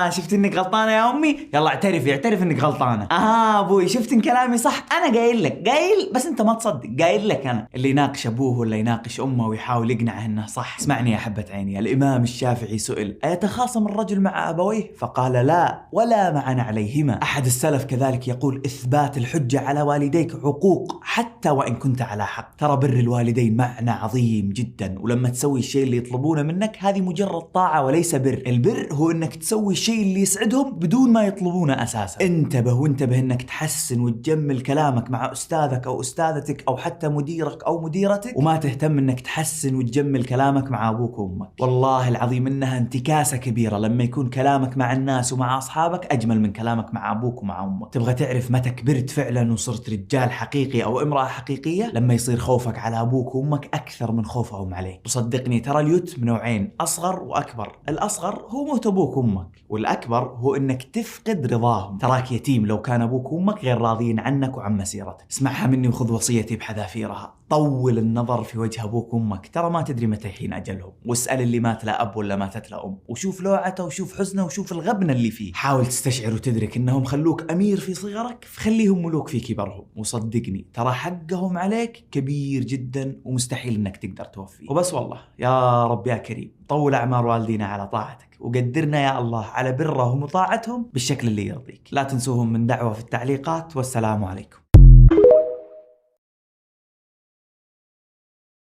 شفت انك غلطانة يا امي، يلا اعترف انك غلطانة. ابوي شفت ان كلامي صح، انا قايل بس انت ما تصدق. قايل لك انا اللي يناقش ابوه ولا يناقش امه ويحاول يقنعه انه صح. اسمعني يا حبة عيني، الامام الشافعي سئل: ايتخاصم الرجل مع ابويه؟ فقال: لا، ولا معن عليهما. احد السلف كذلك يقول: اثبات الحجة على والديك عقوق حتى وان كنت على حق. ترى بر الوالدين معنى عظيم جدا، ولما تسوي الشيء اللي يطلبونه منك هذه مجرد طاعة وليس بر. البر هو انك تسوي الشيء اللي يسعدهم بدون ما يطلبونه اساسا. انتبه انك تحسن وتجمل كلامك مع استاذك او استاذتك او حتى مديرك او مديرتك، وما تهتم انك تحسن وتجمل كلامك مع ابوك وامك. والله العظيم انها انتكاسة كبيرة لما يكون كلامك مع الناس ومع اصحابك اجمل من كلامك مع ابوك ومع امك. تبغى تعرف متى كبرت فعلا وصرت رجال حقيقي او امرأة حقيقية؟ لما يصير خوفك على ابوك وامك اكثر من خوفهم عليك. وصدقني ترى اليتم نوعين، اصغر واكبر. الاصغر هو موت ابوك وامك، والاكبر هو انك تفقد رضاهم. تراك يتيم لو كان ابوك وامك غير راضيين عنك وعن مسيرتك. اسمعها مني وخذ وصيتي بحذافيرها: طول النظر في وجه ابوك وامك، ترى ما تدري متى يحين اجلهم. واسال اللي مات له اب ولا ماتت له ام، وشوف لوعته وشوف حزنه وشوف الغبن اللي فيه. حاول تستشعر وتدرك انهم خلوك امير في صغرك، فخليهم ملوك في كبرهم. وصدقني ترى حقهم عليك كبير جدا ومستحيل انك تقدر توفيه. وبس والله يا رب يا كريم طول اعمار والدينا على طاعتك، وقدرنا يا الله على برهم وطاعتهم بالشكل اللي يرضيك. لا تنسوهم من دعوة في التعليقات، والسلام عليكم.